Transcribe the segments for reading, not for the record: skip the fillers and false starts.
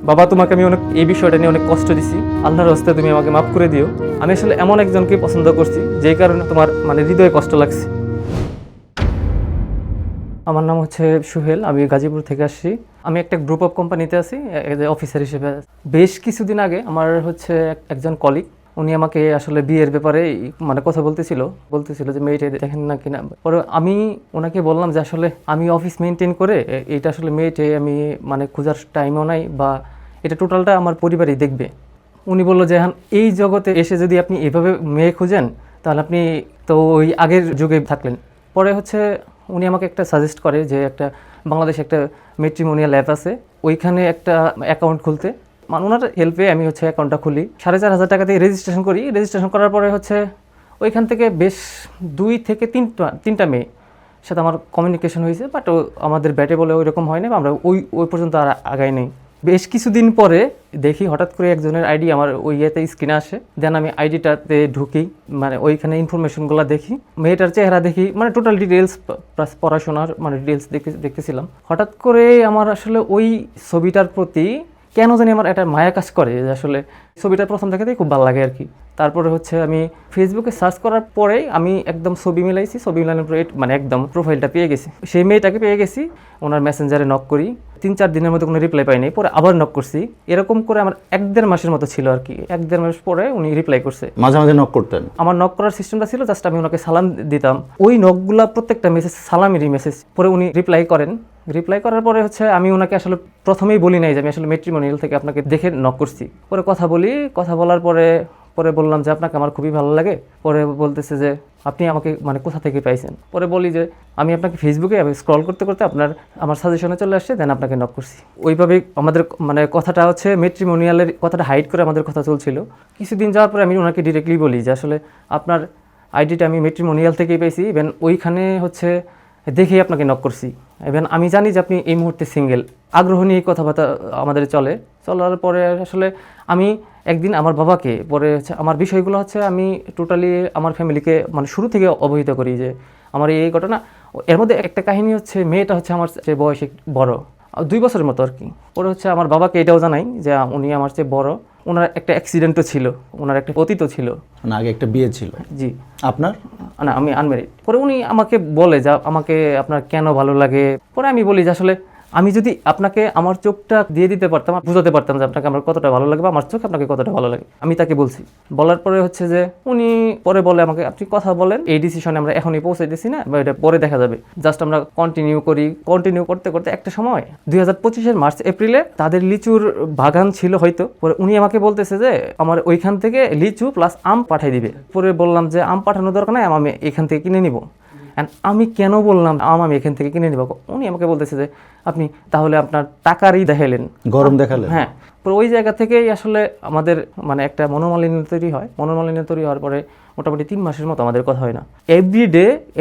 বাবা, তোমাকে আমি অনেক এই বিষয়টা নিয়ে অনেক কষ্ট দিছি, আল্লাহর রাস্তায় তুমি আমাকে মাফ করে দিও। আমি আসলে এমন একজনকে পছন্দ করছি যেই কারণে তোমার হৃদয়ে কষ্ট লাগছে। আমার নাম হচ্ছে সুহেল, আমি গাজীপুর থেকে আসছি। আমি একটা গ্রুপ অফ কোম্পানিতে আছি অফিসার হিসেবে। বেশ কিছুদিন আগে আমার হচ্ছে একজন কলিগ, উনি আমাকে আসলে বিয়ের ব্যাপারে কথা বলতেছিল যে মেয়েটা দেখেন না কিনা। পরে আমি ওনাকে বললাম যে আসলে আমি অফিস মেনটেন করে এটা আসলে মেয়েটে আমি খোঁজার টাইমও নাই, বা এটা টোটালটা আমার পরিবারই দেখবে। উনি বললো যে এখন এই জগতে এসে যদি আপনি এভাবে মেয়ে খুঁজেন তাহলে আপনি তো ওই আগের যুগে থাকলেন। পরে হচ্ছে উনি আমাকে একটা সাজেস্ট করে যে একটা বাংলাদেশে একটা ম্যাট্রিমোনিয়াল অ্যাপ আছে, ওইখানে একটা অ্যাকাউন্ট খুলতে। ওনার হেল্পে আমি হচ্ছে অ্যাকাউন্টটা খুলি, 4,500 টাকা দিয়ে রেজিস্ট্রেশন করি। রেজিস্ট্রেশন করার পরে হচ্ছে ওইখান থেকে বেশ 2 থেকে 3টা মেয়ে সাথে আমার কমিউনিকেশন হয়েছে, বাট আমাদের ব্যাটে বলে ওই রকম হয়নি, বা আমরা ওই পর্যন্ত আর আগাই নেই। বেশ কিছুদিন পরে দেখি হঠাৎ করে একজনের আইডি আমার ওই ইয়েতে স্ক্রিনে আসে। দেন আমি আইডিটাতে ঢুকি, ওইখানে ইনফরমেশনগুলো দেখি, মেয়েটার চেহারা দেখি, টোটাল ডিটেলস প্লাস পড়াশোনার ডিটেলস দেখতেছিলাম। হঠাৎ করে আমার আসলে ওই ছবিটার প্রতি কেন জানি আমার একটা মায়া কাজ করে, যে আসলে ছবিটা প্রথম দেখাতেই খুব ভালো লাগে আর কি। তারপরে হচ্ছে আমি ফেসবুকে সার্চ করার পরেই আমি একদম ছবি মিলাইছি, ছবি মিলানোর পরে একদম প্রোফাইলটা পেয়ে গেছি, সেই মেয়েটাকে পেয়ে গেছি। ওনার মেসেঞ্জারে নক করি, 3-4 দিনের মধ্যে কোনো রিপ্লাই পাইনি। পরে আবার নক করছি, এরকম করে আমার 1-1.5 মাসের মতো ছিল আর কি। 1-1.5 মাস পরে উনি রিপ্লাই করছে। মাঝে মাঝে নক করতেন? আমার নক করার সিস্টেমটা ছিল জাস্ট আমি ওনাকে সালাম দিতাম, ওই নকগুলা প্রত্যেকটা মেসেজ সালামেরই মেসেজ। পরে উনি রিপ্লাই করেন, রিপ্লাই করার পরে হচ্ছে আমি ওনাকে আসলে প্রথমেই বলি নাই যে আমি আসলে ম্যাট্রিমোনিয়াল থেকে আপনাকে দেখে নক করছি। পরে কথা বলার পরে বললাম যে আপনাকে আমার খুবই ভালো লাগে। পরে বলতেছে যে আপনি আমাকে কোথা থেকে পাইছেন। পরে বলি যে আমি আপনাকে ফেসবুকে স্ক্রল করতে করতে আমার সাজেশনে চলে আসছে, দেন আপনাকে নক করছি। ওইভাবে আমাদের কথাটা হচ্ছে ম্যাট্রিমোনিয়ালের কথাটা হাইড করে আমাদের কথা চলছিল। কিছুদিন যাওয়ার পরে আমি ওনাকে ডিরেক্টলি বলি যে আসলে আপনার আইডিটা আমি ম্যাট্রিমোনিয়াল থেকেই পাইছি, ইভেন ওইখানে হচ্ছে দেখেই আপনাকে নক করছি। ইভেন আমি জানি যে আপনি এই মুহূর্তে সিঙ্গেল। আগ্রহ নিয়ে কথাবার্তা আমাদের চলার পরে আসলে আমি একদিন আমার বাবাকে, পরে হচ্ছে আমার বিষয়গুলো হচ্ছে আমি টোটালি আমার ফ্যামিলিকে শুরু থেকে অবহিত করি যে আমার এই ঘটনা। এর মধ্যে একটা কাহিনী হচ্ছে, মেয়েটা হচ্ছে আমার চেয়ে বয়সে বড়, 2 বছরের মতো আর কি। পরে হচ্ছে আমার বাবাকে এটাও জানাই যে উনি আমার চেয়ে বড়, ওনার একটা অ্যাক্সিডেন্টও ছিল, ওনার একটা অতীতও ছিল, আগে একটা বিয়ে ছিল। জি। আপনার? না, আমি আনম্যারিড। পরে উনি আমাকে বলে যে আমাকে আপনার কেন ভালো লাগে। পরে আমি বলি যে আসলে আমি যদি আপনাকে আমার চোখটা দিয়ে দিতে পারতাম, বুঝাতে পারতাম যে আপনাকে আমার কতটা ভালো লাগে, বা আমার চোখ আপনাকে কতটা ভালো লাগে, আমি তাকে বলছি। বলার পরে হচ্ছে যে উনি পরে বলে আমাকে আপনি কথা বলেন, এই ডিসিশনে আমরা এখনই পৌঁছাইতেছি না, বা এটা পরে দেখা যাবে, জাস্ট আমরা কন্টিনিউ করতে করতে একটা সময় 2025-এর মার্চ এপ্রিলে তাদের লিচুর বাগান ছিল হয়তো। পরে উনি আমাকে বলতেছে যে আমার ওইখান থেকে লিচু প্লাস আম পাঠাই দিবে। পরে বললাম যে আম পাঠানোর দরকার নাই, আমি এখান থেকে কিনে নিব। অ্যান্ড আমি কেন বললাম আমি এখান থেকে কিনে নিব, উনি আমাকে বলতেছে যে আপনি তাহলে আপনার টাকারই দেখালেন, গরম দেখালেন। হ্যাঁ। পরে ওই জায়গা থেকেই আসলে আমাদের একটা মনোমালিন্য তৈরি হয়। মনোমালিন্য তৈরি হওয়ার পরে মোটামুটি 3 মাসের মতো আমাদের কথা হয় না।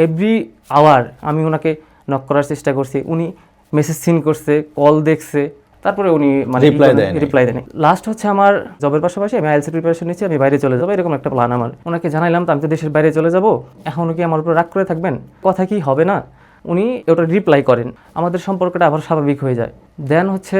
এভরি আওয়ার আমি ওনাকে নক করার চেষ্টা করছি, উনি মেসেজ সিন করছে, কল দেখছে, তারপরে উনি রিপ্লাই দেয়নি। লাস্ট হচ্ছে আমার জবের পাশাপাশি আমি আইএলটিএস প্রিপারেশন নিচ্ছি, আমি বাইরে চলে যাবো, এরকম একটা প্ল্যান আমার। ওনাকে জানাইলাম তো আমি তো দেশের বাইরে চলে যাব, এখনও কি আমার উপর রাগ করে থাকবেন, কথা কি হবে না? উনি ওটা রিপ্লাই করেন, আমাদের সম্পর্কটা আবার স্বাভাবিক হয়ে যায়। দেন হচ্ছে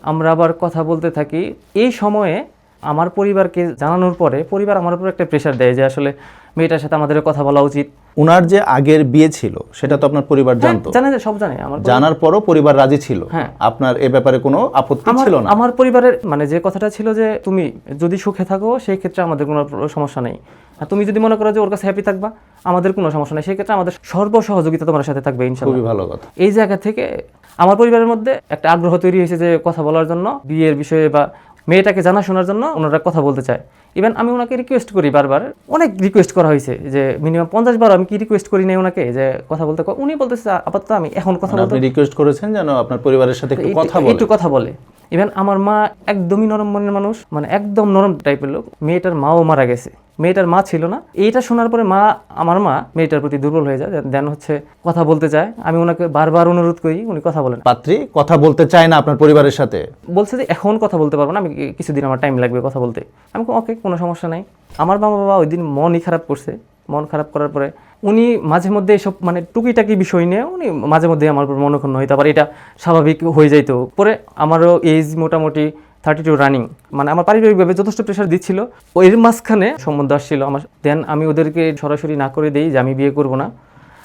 আমরা আবার কথা বলতে থাকি। এই সময়ে আমার পরিবারকে জানানোর পরে পরিবার আমার উপর একটা প্রেশার দেয় যে আসলে মেয়েটার সাথে আমাদের কথা বলা উচিত। ওনার যে আগের বিয়ে ছিল সেটা তো আপনার পরিবার জানতো? জানে, সব জানে। আমার জানার পরও পরিবার রাজি ছিল? হ্যাঁ। আপনার এ ব্যাপারে কোনো আপত্তি ছিল না? আমার পরিবারের যে কথাটা ছিল যে তুমি যদি সুখে থাকো সেই ক্ষেত্রে আমাদের কোনো সমস্যা নেই, আর তুমি যদি মনে করো যে ওর কাছে হ্যাপি থাকবা আমাদের কোনো সমস্যা নেই, সেই ক্ষেত্রে আমাদের সহযোগিতা তোমার সাথে থাকবে ইনশাআল্লাহ। খুবই ভালো কথা। এই জায়গা থেকে আমার পরিবারের মধ্যে একটা আগ্রহ তৈরি হয়েছে যে কথা বলার জন্য, বিয়ের বিষয়ে বা মেয়েটাকে জানাশোনার জন্য ওনারা কথা বলতে চায়। ইভেন আমি ওনাকে রিকোয়েস্ট করি, বারবার অনেক রিকোয়েস্ট করা হয়েছে, যে মিনিমাম 50 বার আমি কি রিকোয়েস্ট করি নাই ওনাকে যে কথা বলতে। উনি বলতেছে আপাতত আমি এখন কথা বলতে। আপনি রিকোয়েস্ট করেছেন যেন আপনার পরিবারের সাথে একটু কথা বলে। ইভেন আমার মা একদমই নরম মনের মানুষ, একদম নরম টাইপের লোক। মেয়েটার মাও মারা গেছে, মেয়েটার মা ছিল না। এইটা শোনার পরে আমার মা মেয়েটার প্রতি দুর্বল হয়ে যায়, দেন হচ্ছে কথা বলতে চায়। আমি ওনাকে বারবার অনুরোধ করি, উনি কথা বলেন। পাত্রী কথা বলতে চায় না আপনার পরিবারের সাথে, বলছে যে এখন কথা বলতে পারবো না, আমি কিছুদিন আমার টাইম লাগবে কথা বলতে। আমি ওকে, কোনো সমস্যা নাই। আমার বাবা ওই দিন মনই খারাপ করছে। মন খারাপ করার পরে উনি মাঝে মধ্যে এসব টুকিটাকি বিষয় নিয়ে উনি মাঝে মধ্যে আমার উপর মনোক্ষুণ্ণ হইতো, আবার এটা স্বাভাবিক হয়ে যাইতো। পরে আমারও এজ মোটামুটি 32 রানিং, মানে আমার পারিবারিকভাবে যথেষ্ট প্রেশার দিচ্ছিল। এর মাঝখানে সম্বন্ধ আসছিল আমার, দেন আমি ওদেরকে সরাসরি না করে দিই যে আমি বিয়ে করব না।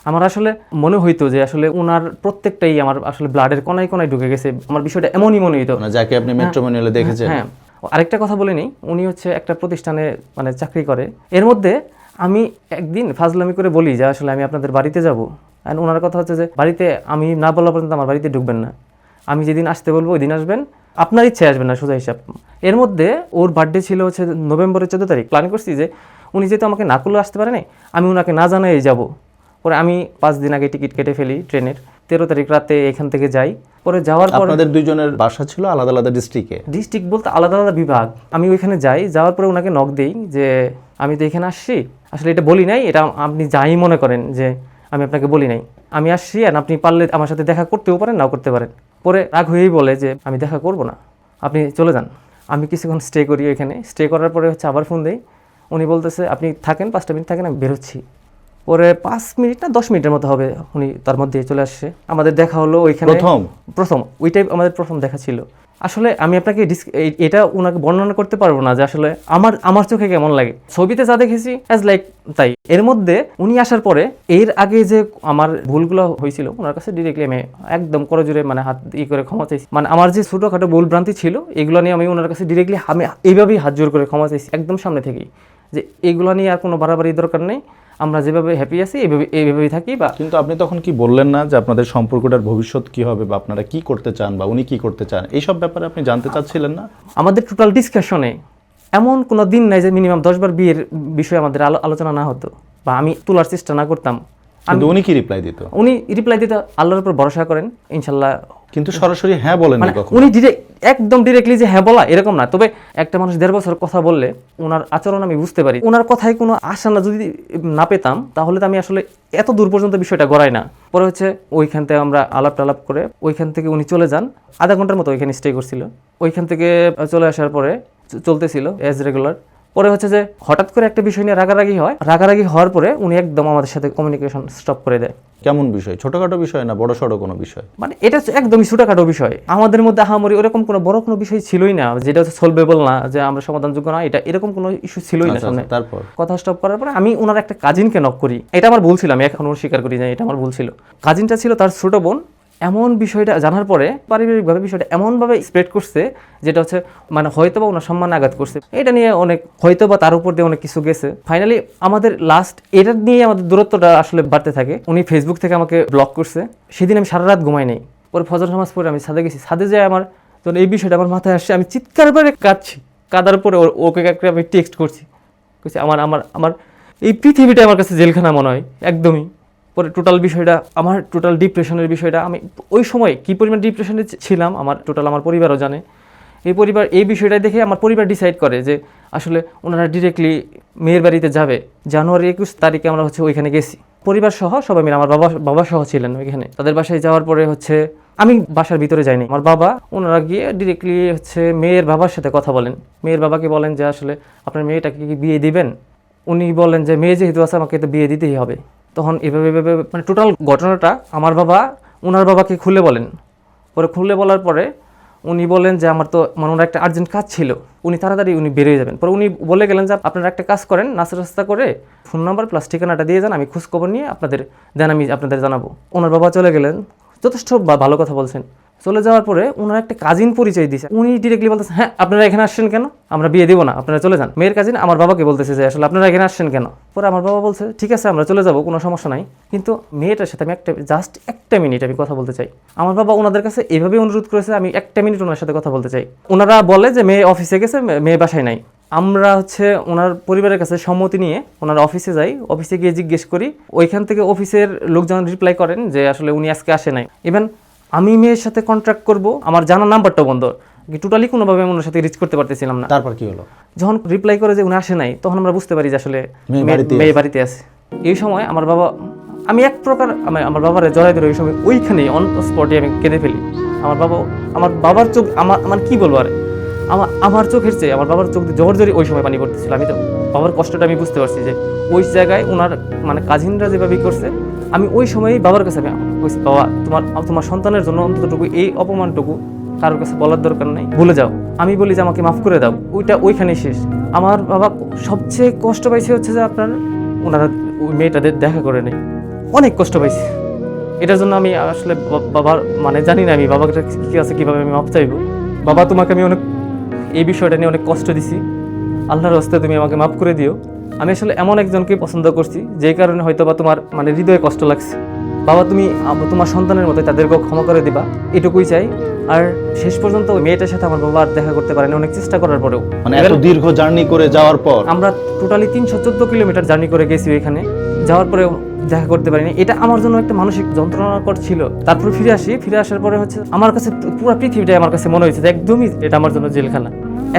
আমার আসলে মনে হইতো যে আসলে ওনার প্রত্যেকটাই আমার আসলে ব্লাডের কোনায় কোনায় ঢুকে গেছে, আমার বিষয়টা এমনই মনে হইতো। যাকে আপনি ম্যাট্রিমোনিয়ালে দেখেছেন। হ্যাঁ, আরেকটা কথা বলে নিই, উনি হচ্ছে একটা প্রতিষ্ঠানে মানে চাকরি করে। এর মধ্যে আমি একদিন ফাজলামি করে বলি যে আসলে আমি আপনাদের বাড়িতে যাব, অ্যান্ড ওনার কথা হচ্ছে যে বাড়িতে আমি না বলা পর্যন্ত আমার বাড়িতে ঢুকবেন না, আমি যেদিন আসতে বলবো ওই দিন আসবেন, আপনার ইচ্ছে আসবেন না, সোজা হিসাব। এর মধ্যে ওর বার্থডে ছিল হচ্ছে নভেম্বরের 14 তারিখ। প্ল্যান করছি যে উনি যেহেতু আমাকে না করলে আসতে পারে না, আমি ওনাকে না জানাই যাব। পরে আমি 5 দিন আগে টিকিট কেটে ফেলি ট্রেনের, 13 তারিখ রাতে এখান থেকে যাই। পরে যাওয়ার পর আপনাদের দুইজনের বাসা ছিল আলাদা আলাদা ডিস্ট্রিক্টে? ডিস্ট্রিক্ট বলতে আলাদা আলাদা বিভাগ। আমি ওইখানে যাই, যাওয়ার পরে ওনাকে নক দেই যে আমি তো এখানে আসছি, আসলে এটা বলি নাই, এটা আপনি যাই মনে করেন যে আমি আপনাকে বলি নাই, আমি আসছি আর আপনি পারলে আমার সাথে দেখা করতেও পারেন নাও করতে পারেন। পরে রাগ হয়েই বলে যে আমি দেখা করব না, আপনি চলে যান। আমি কিছুক্ষণ স্টে করি ওইখানে, স্টে করার পরে হচ্ছে আবার ফোন দেই, উনি বলতেছে আপনি থাকেন 5টা মিনিট থাকেন, আমি বেরোচ্ছি। পরে 5 মিনিট না 10 মিনিটের মতো হবে, উনি তার মধ্যে চলে আসছে। আমাদের দেখা হলো ওইখানে প্রথম, ওইটাই আমাদের প্রথম দেখা ছিল। আসলে আমি আপনাকে এটা ওনাকে বর্ণনা করতে পারবো না যে আসলে আমার চোখে কেমন লাগে। ছবিতে যা দেখেছি অ্যাজ লাইক তাই। এর মধ্যে উনি আসার পরে এর আগে যে আমার ভুলগুলো হয়েছিল ওনার কাছে ডিরেক্টলি আমি একদম করজোরে মানে হাত করে ক্ষমা চাইছি। মানে আমার যে ছোটোখাটো ভুল ভ্রান্তি ছিল এগুলো নিয়ে আমি ওনার কাছে ডিরেক্টলি আমি এইভাবেই হাত জোর করে ক্ষমা চাইছি, একদম সামনে থেকেই, যে এগুলো নিয়ে আর কোনো বাড়াবাড়ি দরকার নেই, আমরা যেভাবে হ্যাপি আছি এইভাবেই থাকি। বা কিন্তু আপনি তখন কি বললেন না যে আপনাদের সম্পর্কটার ভবিষ্যৎ কি হবে, বা আপনারা কি করতে চান, বা উনি কি করতে চান, এইসব ব্যাপারে আপনি জানতে চাচ্ছিলেন না? আমাদের টোটাল ডিসকাশনে এমন কোনো দিন নাই যে মিনিমাম 10 বার বিয়ের বিষয়ে আমাদের আলোচনা না হতো বা আমি তোলার চেষ্টা না করতাম। কিন্তু উনি কি রিপ্লাই দিত? উনি রিপ্লাই দিত আল্লাহর উপর ভরসা করেন ইনশাল্লাহ। কিন্তু সরাসরি হ্যাঁ বলেন না কখনো? উনি একদম ডিরেক্টলি যে হ্যাঁ বলা এরকম না, তবে একটা মানুষ 1.5 বছর কথা বললে ওনার আচরণ আমি বুঝতে পারি। ওনার কথায় কোনো আশা না যদি না পেতাম তাহলে তো আমি আসলে এত দূর পর্যন্ত বিষয়টা গড়াই না। পরে হচ্ছে ওইখান থেকে আমরা আলাপ টালাপ করে ওইখান থেকে উনি চলে যান, আধা ঘন্টার মতো ওইখানে স্টে করছিল। ওইখান থেকে চলে আসার পরে চলতেছিল অ্যাজ রেগুলার। পরে হচ্ছে যে হঠাৎ করে একটা বিষয় নিয়ে রাগারাগি হয়, রাগারাগি হওয়ার পরে উনি একদম আমাদের সাথে কমিউনিকেশন স্টপ করে দেয়। কেমন বিষয়? ছোটখাটো বিষয় না বড় সড়ো কোনো বিষয়? মানে এটা একদমই ছোটখাটো বিষয়, আমাদের মধ্যে আহামরি ওরকম কোনো বড় কোনো বিষয় ছিলই না, যেটা হচ্ছে সলভেবল না, যে আমরা সমাধানযোগ্য না, এটা এরকম কোনো ইস্যু ছিলই না সামনে। তারপর কথা স্টপ করার পরে আমি ওনার একটা কাজিনকে নক করি, এটা আমার ভুল ছিল, আমি এখনো স্বীকার করি যে এটা আমার ভুল ছিল। কাজিনটা ছিল তার ছোট বোন। এমন বিষয়টা জানার পরে পারিবারিকভাবে বিষয়টা এমনভাবে স্প্রেড করছে যেটা হচ্ছে মানে হয়তোবা ওনার সম্মান আঘাত করছে, এটা নিয়ে অনেক হয়তোবা তার উপর দিয়ে অনেক কিছু গেছে। ফাইনালি আমাদের লাস্ট এটা নিয়ে আমাদের দূরত্বটা আসলে বাড়তে থাকে। উনি ফেসবুক থেকে আমাকে ব্লক করছে। সেদিন আমি সারা রাত ঘুমাই নাই। পরে ফজর নামাজ পরে আমি ছাদে গেছি, ছাদে যায় আমার যখন এই বিষয়টা আমার মাথায় আসছে, আমি চিৎকার করে কাঁদছি। কাঁদার পরে ওকে আমি টেক্সট করছি, আমার এই পৃথিবীটা আমার কাছে জেলখানা মনে হয় একদমই। পরে টোটাল বিষয়টা আমার টোটাল ডিপ্রেশনের বিষয়টা, আমি ওই সময় কী পরিমাণ ডিপ্রেশনে ছিলাম আমার পরিবারও জানে। এই বিষয়টা দেখে আমার পরিবার ডিসাইড করে যে আসলে ওনারা ডিরেক্টলি মেয়ের বাড়িতে যাবে। জানুয়ারি 21 তারিখে আমরা হচ্ছে ওইখানে গেছি পরিবার সহ, সবাই মিলে। আমার বাবা সহ ছিলেন ওইখানে। তাদের বাসায় যাওয়ার পরে হচ্ছে আমি বাসার ভিতরে যাইনি, আমার বাবা ওনারা গিয়ে ডিরেক্টলি হচ্ছে মেয়ের বাবার সাথে কথা বলেন। মেয়ের বাবাকে বলেন যে আসলে আপনার মেয়েটাকে কি বিয়ে দিবেন? উনি বলেন যে মেয়ে যেহেতু আছে আমাকে তো বিয়ে দিতেই হবে। তখন এভাবে মানে টোটাল ঘটনাটা আমার বাবা ওনার বাবাকে খুলে বলেন। পরে খুলে বলার পরে উনি বলেন যে আমার তো মানে ওনার একটা আর্জেন্ট কাজ ছিল, উনি তাড়াতাড়ি বেরিয়ে যাবেন। পরে উনি বলে গেলেন যে আপনারা একটা কাজ করেন, নাস্তা রাস্তা করে ফোন নাম্বার প্লাস ঠিকানাটা দিয়ে যান, আমি খোঁজ খবর নিয়ে আমি আপনাদের জানাবো। ওনার বাবা চলে গেলেন, যথেষ্ট ভালো কথা বলছেন। চলে যাওয়ার পরে ওনার একটা কাজিন পরিচয় দিয়েছে। উনি ডিরেক্টলি বলতেছে হ্যাঁ আপনারা এখানে আসছেন কেন, আমরা বিয়ে দিব না, আপনারা চলে যান। মেয়ের কাজিন আমার বাবাকে বলতেছে যে আসলে আপনারা এখানে আসছেন কেন। পরে আমার বাবা বলছে ঠিক আছে আমরা চলে যাব, কোনো সমস্যা নাই, কিন্তু মেয়েটার সাথে আমি জাস্ট একটা মিনিট আমি কথা বলতে চাই। আমার বাবা ওনাদের কাছে এভাবেই অনুরোধ করেছে আমি একটা মিনিট ওনার সাথে কথা বলতে চাই। ওনারা বলে যে মেয়ে অফিসে গেছে, মেয়ে বাসায় নাই। আমরা হচ্ছে ওনার পরিবারের কাছে সম্মতি নিয়ে ওনার অফিসে যাই। অফিসে গিয়ে জিজ্ঞেস করি, ওইখান থেকে অফিসের লোকজন রিপ্লাই করেন যে আসলে উনি আজকে আসে নাই। ইভেন আমি মেয়ের সাথে কন্ট্যাক্ট করব, আমার জানা নাম্বারটা বন্ধ, টোটালি কোনোভাবে আমি ওনার সাথে রিচ করতে পারতেছিলাম না। তারপর কি হলো? যখন রিপ্লাই করে যে উনি আসে নাই, তখন আমরা বুঝতে পারি যে আসলে মেয়ে বাড়িতে আছে। এই সময় আমার বাবা, আমি এক প্রকার আমার বাবার জড়াই ধরে ওই সময় ওইখানেই অন স্পটে আমি কেঁদে ফেলি। আমার বাবার চোখ আমার কি বলবো আর, আমার চোখের চেয়ে আমার বাবার চোখ দিয়ে জোরে ওই সময় পানি পড়তেছিল। আমি তো বাবার কষ্টটা আমি বুঝতে পারছি যে ওই জায়গায় ওনার মানে কাজিনরা যেভাবে করছে, আমি ওই সময়ই বাবার কাছে কইছি বাবা তোমার সন্তানের জন্য অন্ততটুকু এই অপমানটুকু কারোর কাছে বলার দরকার নেই, ভুলে যাও। আমি বলি যে আমাকে মাফ করে দাও, ওইখানেই শেষ। আমার বাবা সবচেয়ে কষ্ট পাইছে হচ্ছে যে ওনারা ওই মেয়েটাদের দেখা করে নেই, অনেক কষ্ট পাইছে। এটার জন্য আমি আসলে বাবার মানে জানি না আমি বাবার কি আছে কিভাবে আমি মাপ চাইবো। বাবা, তোমাকে আমি অনেক এই বিষয়টা নিয়ে অনেক কষ্ট দিছি, আল্লাহর হস্তে তুমি আমাকে মাফ করে দিও। আমি আসলে এমন একজনকে পছন্দ করছি যেই কারণে হয়তো বা তোমার মানে হৃদয়ে কষ্ট লাগছে। বাবা, তুমি তোমার সন্তানের মতো তাদেরকেও ক্ষমা করে দিবা, এটুকুই চাই। আর শেষ পর্যন্ত ওই মেয়েটার সাথে আমার বাবা আর দেখা করতে পারেনি, অনেক চেষ্টা করার পরেও। মানে এত দীর্ঘ জার্নি করে যাওয়ার পর আমরা টোটালি 314 কিলোমিটার জার্নি করে গেছি ওইখানে, যাওয়ার পরেও দেখা করতে পারিনি। এটা আমার জন্য একটা মানসিক যন্ত্রণাকর ছিল। তারপর ফিরে আসার পরে হচ্ছে আমার কাছে পুরো পৃথিবীটাই আমার কাছে মনে হয়েছে যে একদমই এটা আমার জন্য জেলখানা।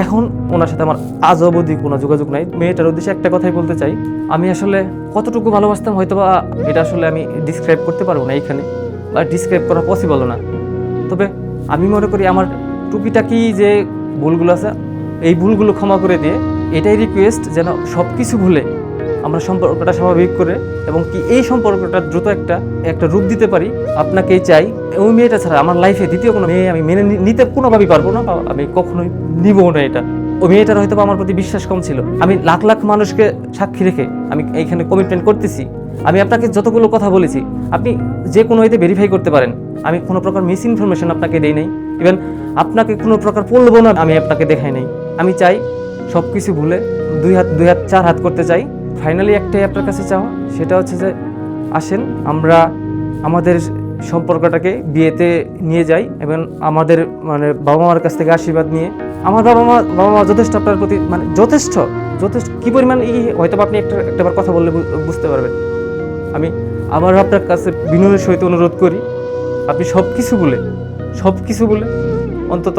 এখন ওনার সাথে আমার আজ অবধি কোনো যোগাযোগ নাই। মেয়েটার উদ্দেশ্যে একটা কথাই বলতে চাই, আমি আসলে কতটুকু ভালোবাসতাম হয়তো বা এটা আসলে আমি ডিসক্রাইব করতে পারবো না এইখানে, বা ডিসক্রাইব করা পসিবল না। তবে আমি মনে করি আমার টুকিটাকি যে ভুলগুলো আছে, এই ভুলগুলো ক্ষমা করে দিয়ে এটাই রিকোয়েস্ট যেন সব কিছু ভুলে আমরা সম্পর্কটা স্বাভাবিক করে এবং কি এই সম্পর্কটা দ্রুত একটা রূপ দিতে পারি। আপনাকেই চাই। ওই মেয়েটা ছাড়া আমার লাইফে দ্বিতীয় কোনো মেয়ে আমি মেনে নিতে কোনোভাবেই পারবো না, বা আমি কখনোই নিবও না এটা। ওই মেয়েটার হয়তো আমার প্রতি বিশ্বাস কম ছিল। আমি লাখ লাখ মানুষকে সাক্ষী রেখে আমি এইখানে কমিটমেন্ট করতেছি। আমি আপনাকে যতগুলো কথা বলেছি আপনি যে কোনো এতে ভেরিফাই করতে পারেন। আমি কোনো প্রকার মিস ইনফরমেশন আপনাকে দেই নাই, ইভেন আপনাকে কোনো প্রকার বলবো না আমি আপনাকে দেখাই নাই। আমি চাই সব কিছু ভুলে দুই হাত চার হাত করতে চাই। ফাইনালি একটাই আপনার কাছে চাওয়া, সেটা হচ্ছে যে আসেন আমরা আমাদের সম্পর্কটাকে বিয়েতে নিয়ে যাই এবং আমাদের মানে বাবা মার কাছ থেকে আশীর্বাদ নিয়ে। আমার বাবা মা যথেষ্ট আপনার প্রতি মানে যথেষ্ট কি পরিমাণ হয়তো আপনি একটাবার কথা বললে বুঝতে পারবেন। আমি আবার আপনার কাছে বিনয়ের সহিত অনুরোধ করি, আপনি সব কিছু বলে অন্তত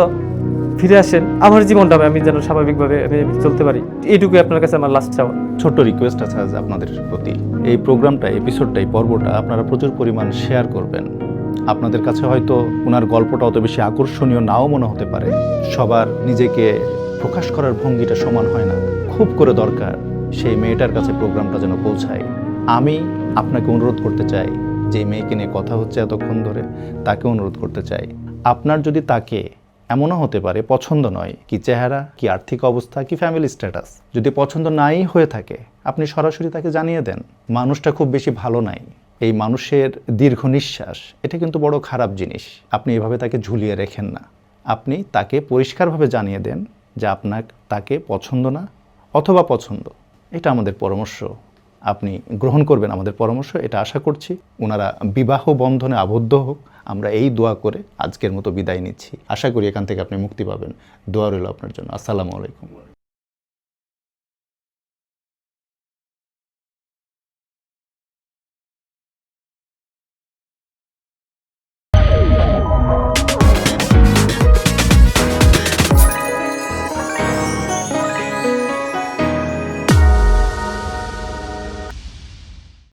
ফিরে আসেন। আমার জীবনটা আমি যেন স্বাভাবিকভাবে আমি চলতে পারি, এইটুকুই আপনার কাছে আমার লাস্ট চাওয়া। ছোট্ট রিকোয়েস্ট আছে আজ আপনাদের প্রতি, এই প্রোগ্রামটা এপিসোডটা এই পর্বটা আপনারা প্রচুর পরিমাণ শেয়ার করবেন। আপনাদের কাছে হয়তো ওনার গল্পটা অত বেশি আকর্ষণীয় নাও মনে হতে পারে, সবার নিজেকে প্রকাশ করার ভঙ্গিটা সমান হয় না। খুব করে দরকার সেই মেয়েটার কাছে প্রোগ্রামটা যেন পৌঁছায়। আমি আপনাকে অনুরোধ করতে চাই, যে মেয়েকে নিয়ে কথা হচ্ছে এতক্ষণ ধরে, তাকে অনুরোধ করতে চাই, আপনার যদি তাকে এমনও হতে পারে পছন্দ নয়, কি চেহারা, কি আর্থিক অবস্থা, কি ফ্যামিলি স্ট্যাটাস, যদি পছন্দ নাই হয়ে থাকে আপনি সরাসরি তাকে জানিয়ে দেন মানুষটা খুব বেশি ভালো নাই। এই মানুষের দীর্ঘ নিঃশ্বাস এটা কিন্তু বড় খারাপ জিনিস। আপনি এভাবে তাকে ঝুলিয়ে রেখেন না, আপনি তাকে পরিষ্কারভাবে জানিয়ে দেন যে তাকে পছন্দ না অথবা পছন্দ। এটা আমাদের পরামর্শ, আপনি গ্রহণ করবেন আমাদের পরামর্শ, এটা আশা করছি। ওনারা বিবাহ বন্ধনে আবদ্ধ হোক, আমরা এই দোয়া করে আজকের মতো বিদায় নিচ্ছি। আশা করি এখান থেকে আপনি মুক্তি পাবেন। দোয়া রইল আপনার জন্য। আসসালামু আলাইকুম।